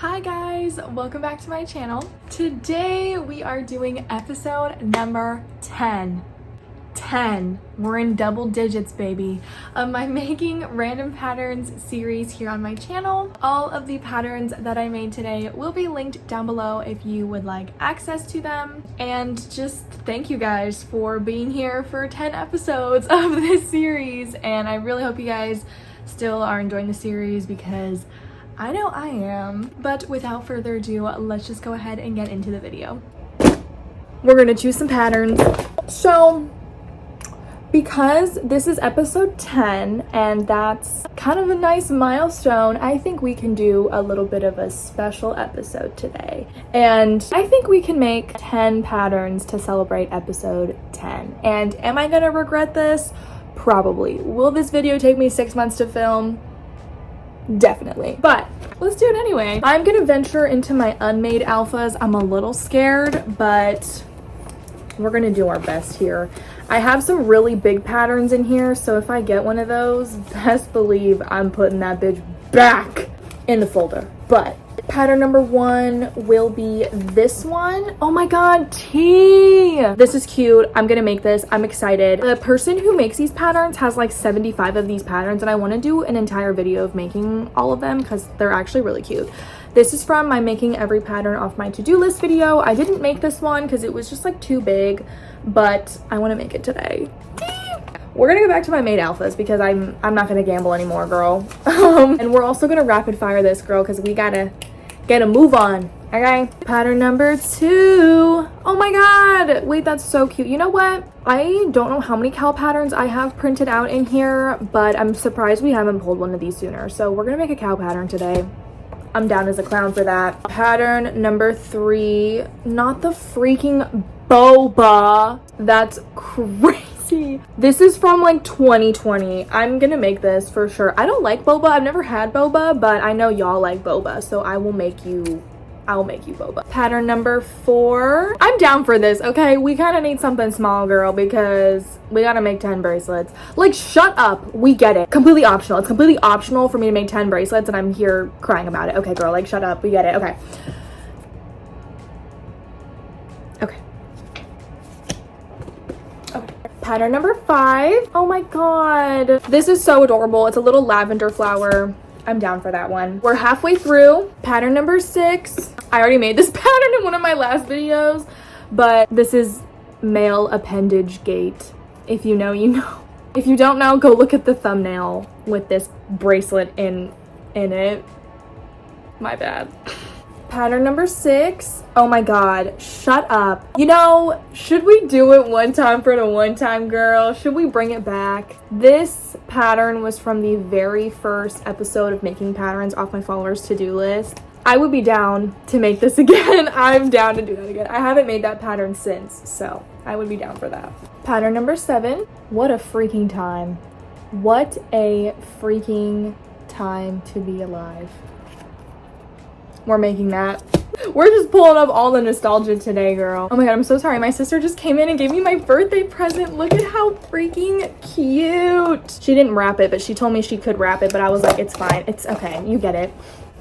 Hi guys, welcome back to my channel. Today we are doing episode number 10. 10. We're in double digits, baby, of my Making Random Patterns series here on my channel. All of the patterns that I made today will be linked down below if you would like access to them. And just thank you guys for being here for 10 episodes of this series. And I really hope you guys still are enjoying the series because I know I am. But without further ado, let's just go ahead and get into the video. We're gonna choose some patterns. So, because this is episode 10 and that's kind of a nice milestone, I think we can do a little bit of a special episode today. And I think we can make 10 patterns to celebrate episode 10. And am I gonna regret this? Probably. Will this video take me 6 months to film? Definitely. But let's do it anyway. I'm gonna venture into my unmade alphas. I'm a little scared, but we're gonna do our best here. I have some really big patterns in here, so if I get one of those, best believe I'm putting that bitch back in the folder. But pattern number 1 will be this one. Oh my god, tea! This is cute. I'm gonna make this. I'm excited. The person who makes these patterns has like 75 of these patterns, and I want to do an entire video of making all of them because they're actually really cute. This is from my Making Every Pattern Off My To-Do List video. I didn't make this one because it was just like too big, but I want to make it today. We're gonna go back to my made alphas because I'm not gonna gamble anymore, girl. And we're also gonna rapid fire this, girl, because we gotta get a move on. Okay, pattern number 2. Oh my god, wait, that's so cute. You know what, I don't know how many cow patterns I have printed out in here, but I'm surprised we haven't pulled one of these sooner. So we're gonna make a cow pattern today. I'm down as a clown for that. Pattern number 3, not the freaking boba. That's crazy. This is from like 2020. I'm gonna make this for sure. I don't like boba. I've never had boba, but I know y'all like boba, so I'll make you boba. Pattern number 4. I'm down for this, okay? We kind of need something small, girl, because we gotta make 10 bracelets. Like, shut up. We get it. Completely optional. It's completely optional for me to make 10 bracelets, and I'm here crying about it. Okay, girl, like, shut up. We get it. Okay. Okay. Okay. Pattern number 5. Oh my god. This is so adorable. It's a little lavender flower. I'm down for that one. We're halfway through. Pattern number 6. I already made this pattern in one of my last videos, but this is male appendage gate. If you know, you know. If you don't know, go look at the thumbnail with this bracelet in it. My bad. Pattern number 6. Oh my god, shut up. You know, should we do it one time for the one time, girl? Should we bring it back? This pattern was from the very first episode of Making Patterns Off My Followers to-do list. I would be down to make this again. I'm down to do that again. I haven't made that pattern since, so I would be down for that. Pattern number 7. What a freaking time. What a freaking time to be alive. We're making that. We're just pulling up all the nostalgia today, girl. Oh my god, I'm so sorry. My sister just came in and gave me my birthday present. Look at how freaking cute. She didn't wrap it, but she told me she could wrap it, but I was like, it's fine. It's okay. You get it.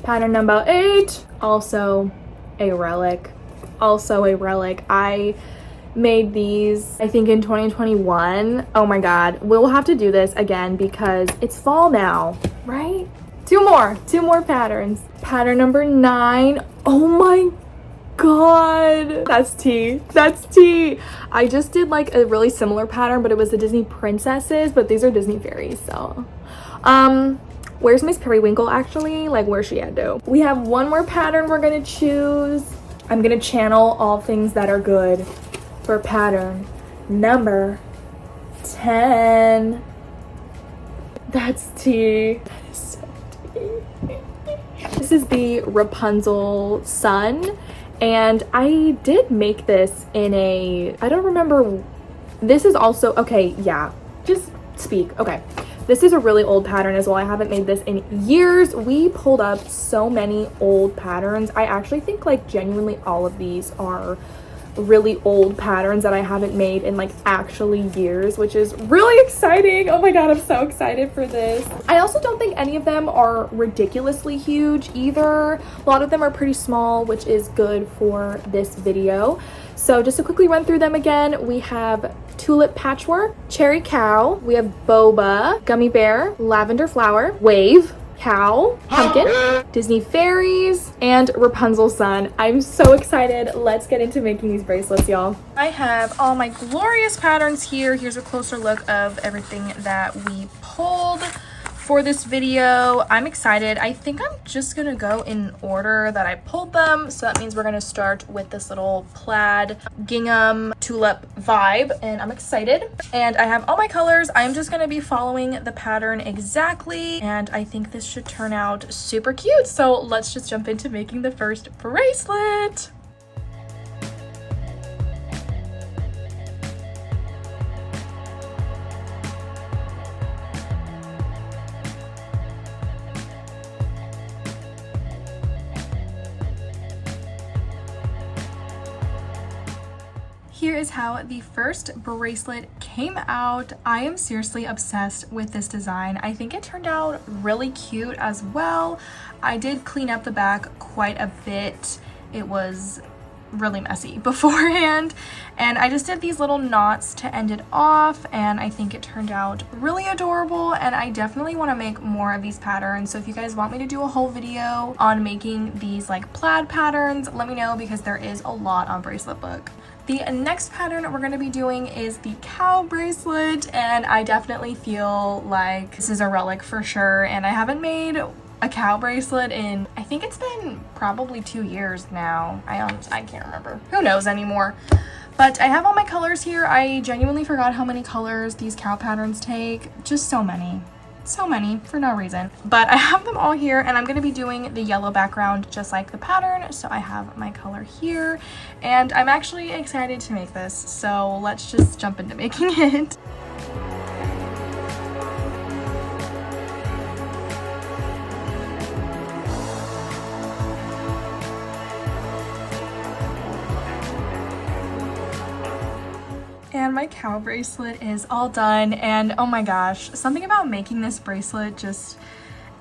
Pattern number 8. Also a relic. Also a relic. I made these, I think, in 2021. Oh my god. We'll have to do this again because it's fall now, right? Two more patterns. Pattern number 9. Oh my god. That's tea. That's tea. I just did like a really similar pattern, but it was the Disney princesses, but these are Disney fairies, so. Where's Miss Periwinkle actually? Like, where's she at, though? We have one more pattern we're gonna choose. I'm gonna channel all things that are good for pattern number 10. That's tea. That is so tea. This is the Rapunzel sun, and I did make this in a, I don't remember. This is also, okay, yeah, just speak. Okay, this is a really old pattern as well. I haven't made this in years. We pulled up so many old patterns. I actually think like genuinely all of these are really old patterns that I haven't made in like actually years, which is really exciting. Oh my god, I'm so excited for this. I also don't think any of them are ridiculously huge either. A lot of them are pretty small, which is good for this video. So just to quickly run through them again, we have tulip patchwork, cherry cow, we have boba, gummy bear, lavender flower, wave, cow, pumpkin, Disney fairies, and Rapunzel sun. I'm so excited. Let's get into making these bracelets, y'all. I have all my glorious patterns here. Here's a closer look of everything that we pulled for this video. I'm excited. I think I'm just gonna go in order that I pulled them. So that means we're gonna start with this little plaid gingham tulip vibe, and I'm excited. And I have all my colors. I'm just gonna be following the pattern exactly, and I think this should turn out super cute. So let's just jump into making the first bracelet. Here is how the first bracelet came out. I am seriously obsessed with this design. I think it turned out really cute as well. I did clean up the back quite a bit. It was really messy beforehand, and I just did these little knots to end it off, and I think it turned out really adorable, and I definitely want to make more of these patterns. So if you guys want me to do a whole video on making these like plaid patterns, let me know, because there is a lot on Bracelet Book. The next pattern we're going to be doing is the cow bracelet, and I definitely feel like this is a relic for sure, and I haven't made a cow bracelet in, I think it's been probably 2 years now. I can't remember. Who knows anymore? But I have all my colors here. I genuinely forgot how many colors these cow patterns take. Just so many. So many for no reason, but I have them all here, and I'm going to be doing the yellow background just like the pattern. So I have my color here, and I'm actually excited to make this, so let's just jump into making it. And my cow bracelet is all done, and oh my gosh, something about making this bracelet just,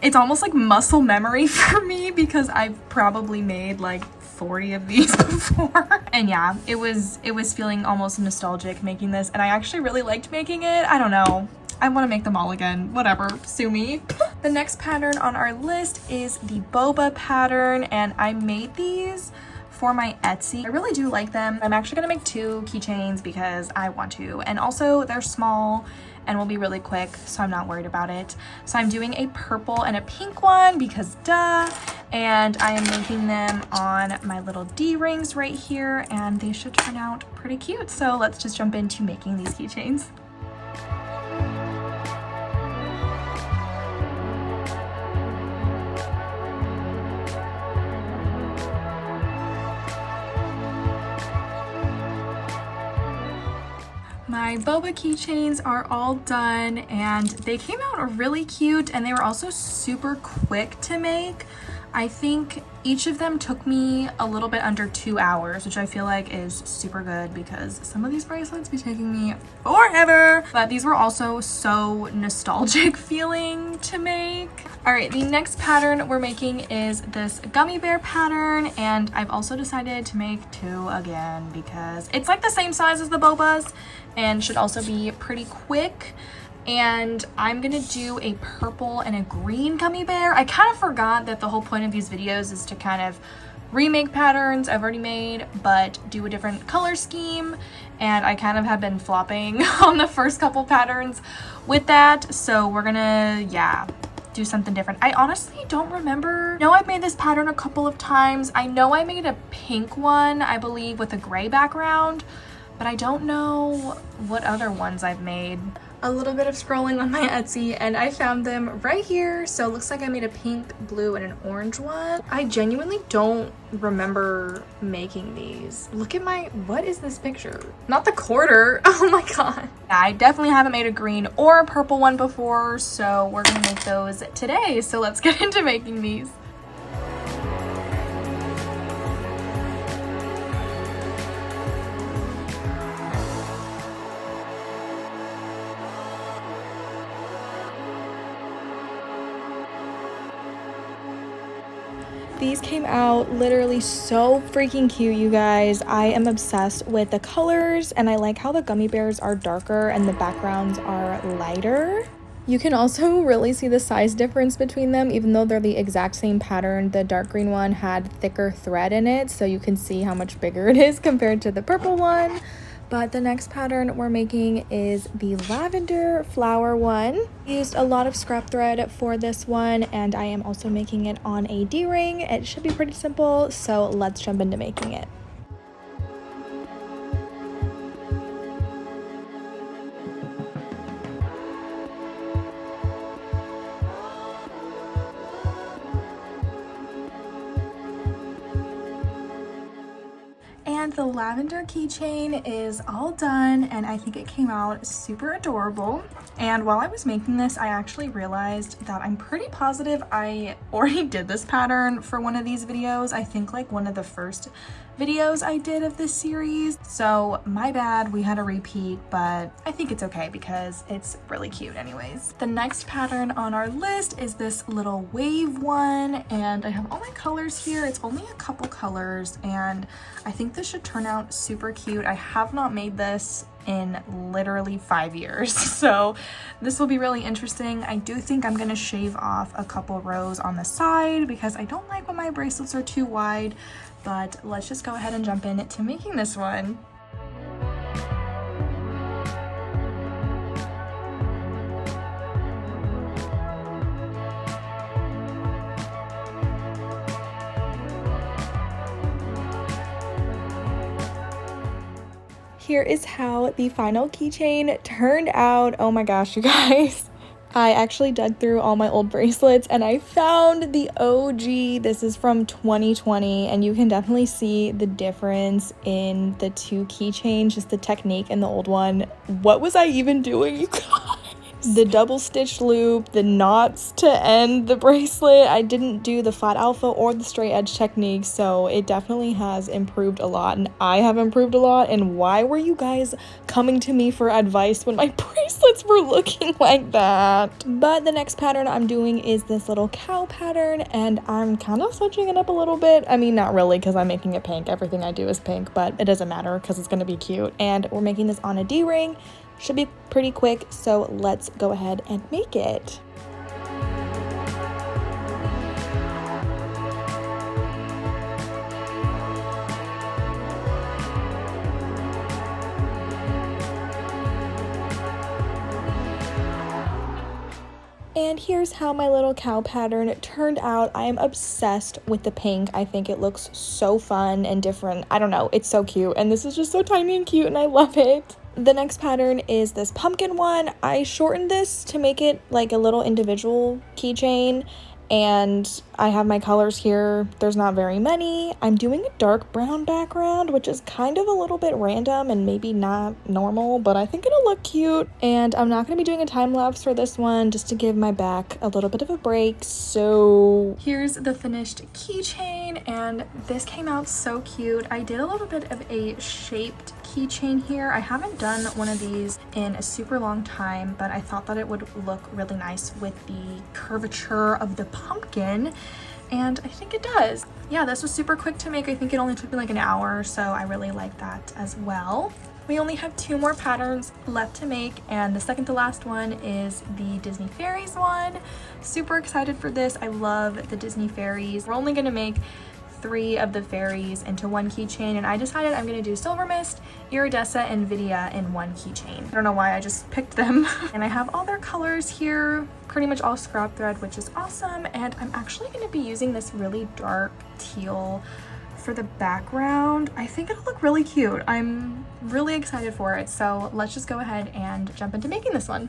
it's almost like muscle memory for me, because I've probably made like 40 of these before. And yeah, it was feeling almost nostalgic making this, and I actually really liked making it. I don't know, I want to make them all again. Whatever, sue me. The next pattern on our list is the boba pattern, and I made these for my Etsy. I really do like them. I'm actually gonna make 2 keychains because I want to, and also they're small and will be really quick, so I'm not worried about it. So I'm doing a purple and a pink one because duh, and I am making them on my little D rings right here, and they should turn out pretty cute. So let's just jump into making these keychains. My boba keychains are all done, and they came out really cute, and they were also super quick to make. I think each of them took me a little bit under 2 hours, which I feel like is super good, because some of these bracelets be taking me forever. But these were also so nostalgic feeling to make. All right, the next pattern we're making is this gummy bear pattern, and I've also decided to make 2 again because it's like the same size as the bobas and should also be pretty quick. And I'm gonna do a purple and a green gummy bear. I kind of forgot that the whole point of these videos is to kind of remake patterns I've already made, but do a different color scheme, and I kind of have been flopping on the first couple patterns with that, so we're gonna, yeah, do something different. I honestly don't remember. I know I've made this pattern a couple of times. I know I made a pink one, I believe, with a gray background, but I don't know what other ones I've made. A little bit of scrolling on my Etsy, and I found them right here. So it looks like I made a pink, blue, and an orange one. I genuinely don't remember making these. Look at my, what is this picture? Not the quarter. Oh my god. I definitely haven't made a green or a purple one before, so we're gonna make those today. So let's get into making these. These came out literally so freaking cute, you guys. I am obsessed with the colors, and I like how the gummy bears are darker and the backgrounds are lighter. You can also really see the size difference between them. Even though they're the exact same pattern, the dark green one had thicker thread in it, so you can see how much bigger it is compared to the purple one. But the next pattern we're making is the lavender flower one. I used a lot of scrap thread for this one, and I am also making it on a D-ring. It should be pretty simple, so let's jump into making it. And the lavender keychain is all done, and I think it came out super adorable. And while I was making this, I actually realized that I'm pretty positive I already did this pattern for one of these videos. I think like one of the first videos I did of this series. So my bad, we had a repeat, but I think it's okay because it's really cute anyways. The next pattern on our list is this little wave one, and I have all my colors here. It's only a couple colors, and I think this should turn out super cute. I have not made this in literally 5 years, so this will be really interesting. I do think I'm gonna shave off a couple rows on the side because I don't like when my bracelets are too wide, but let's just go ahead and jump into making this one. Here is how the final keychain turned out. Oh my gosh, you guys. I actually dug through all my old bracelets and I found the OG. This is from 2020, and you can definitely see the difference in the two keychains, just the technique in the old one. What was I even doing, you guys? The double stitch loop, the knots to end the bracelet. I didn't do the flat alpha or the straight edge technique, so it definitely has improved a lot, and I have improved a lot. And why were you guys coming to me for advice when my bracelets were looking like that? But the next pattern I'm doing is this little cow pattern, and I'm kind of switching it up a little bit. I mean, not really, because I'm making it pink. Everything I do is pink, but it doesn't matter because it's going to be cute. And we're making this on a D-ring. Should be pretty quick, so let's go ahead and make it. And here's how my little cow pattern turned out. I am obsessed with the pink. I think it looks so fun and different. I don't know, it's so cute, and this is just so tiny and cute, and I love it. The next pattern is this pumpkin one. I shortened this to make it like a little individual keychain, and I have my colors here. There's not very many. I'm doing a dark brown background, which is kind of a little bit random and maybe not normal, but I think it'll look cute. And I'm not going to be doing a time lapse for this one, just to give my back a little bit of a break. So here's the finished keychain, and this came out so cute. I did a little bit of a shaped keychain here. I haven't done one of these in a super long time, but I thought that it would look really nice with the curvature of the pumpkin, and I think it does. Yeah, this was super quick to make. I think it only took me like an hour, so I really like that as well. We only have 2 more patterns left to make, and the second to last one is the Disney Fairies one. Super excited for this. I love the Disney Fairies. We're only gonna make 3 of the fairies into one keychain, and I decided I'm gonna do Silver Mist, Iridescent, and Vidya in one keychain. I don't know why I just picked them. And I have all their colors here, pretty much all scrap thread, which is awesome. And I'm actually gonna be using this really dark teal for the background. I think it'll look really cute. I'm really excited for it. So let's just go ahead and jump into making this one.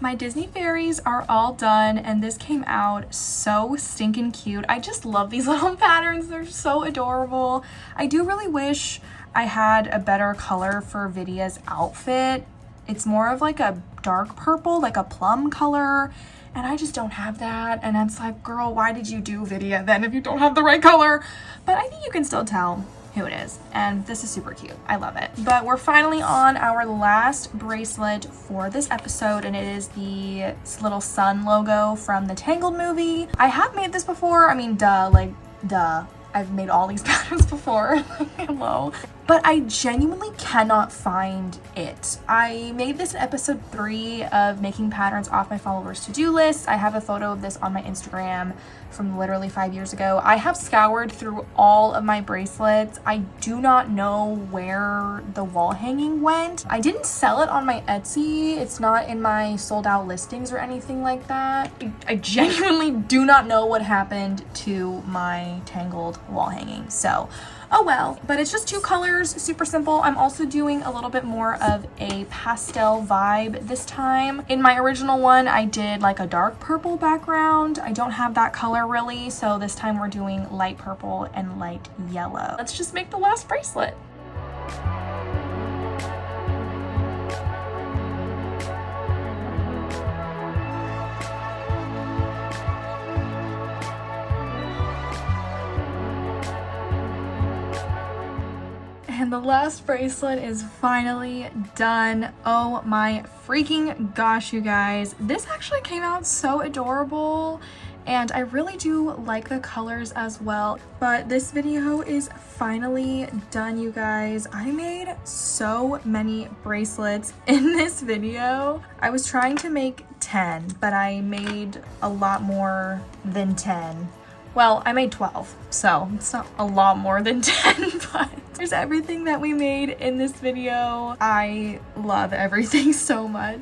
My Disney fairies are all done, and this came out so stinking cute. I just love these little patterns. They're so adorable. I do really wish I had a better color for Vidya's outfit. It's more of like a dark purple, like a plum color, and I just don't have that. And it's like, girl, why did you do Vidya then if you don't have the right color? But I think you can still tell who it is, and this is super cute. I love it. But we're finally on our last bracelet for this episode, and it is the little sun logo from the Tangled movie. I have made this before. I mean, duh. I've made all these patterns before. Hello. But I genuinely cannot find it. I made this in episode 3 of making patterns off my followers' to-do list. I have a photo of this on my Instagram from literally 5 years ago. I have scoured through all of my bracelets. I do not know where the wall hanging went. I didn't sell it on my Etsy. It's not in my sold out listings or anything like that. I genuinely do not know what happened to my Tangled wall hanging. So, oh well. But it's just 2 colors, super simple. I'm also doing a little bit more of a pastel vibe this time. In my original one, I did like a dark purple background. I don't have that color really, so this time we're doing light purple and light yellow. Let's just make the last bracelet. And the last bracelet is finally done. Oh my freaking gosh, you guys. This actually came out so adorable, and I really do like the colors as well. But this video is finally done, you guys. I made so many bracelets in this video. I was trying to make 10, but I made a lot more than 10. Well, I made 12, so it's not a lot more than 10, but there's everything that we made in this video. I love everything so much.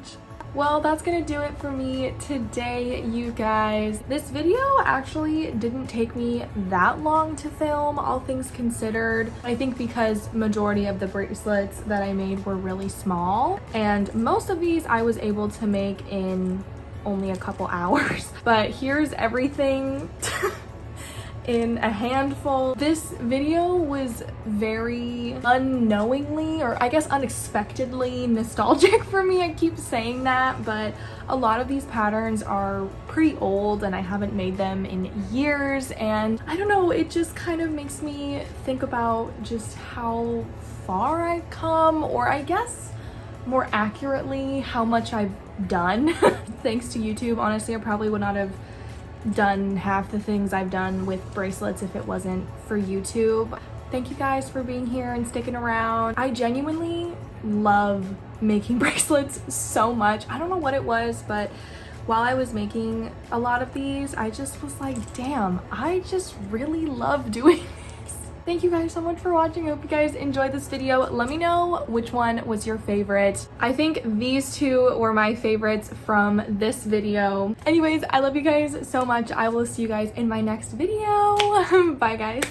Well, that's gonna do it for me today, you guys. This video actually didn't take me that long to film, all things considered. I think because majority of the bracelets that I made were really small, and most of these I was able to make in only a couple hours. But here's everything in a handful. This video was very unknowingly, or I guess unexpectedly, nostalgic for me. I keep saying that, but a lot of these patterns are pretty old and I haven't made them in years, and I don't know, it just kind of makes me think about just how far I've come, or I guess more accurately how much I've done. Thanks to YouTube, honestly, I probably would not have done half the things I've done with bracelets if it wasn't for YouTube. Thank you guys for being here and sticking around. I genuinely love making bracelets so much. I don't know what it was, but while I was making a lot of these, I just was like, damn, I just really love doing this. Thank you guys so much for watching. I hope you guys enjoyed this video. Let me know which one was your favorite. I think these 2 were my favorites from this video. Anyways, I love you guys so much. I will see you guys in my next video. Bye guys.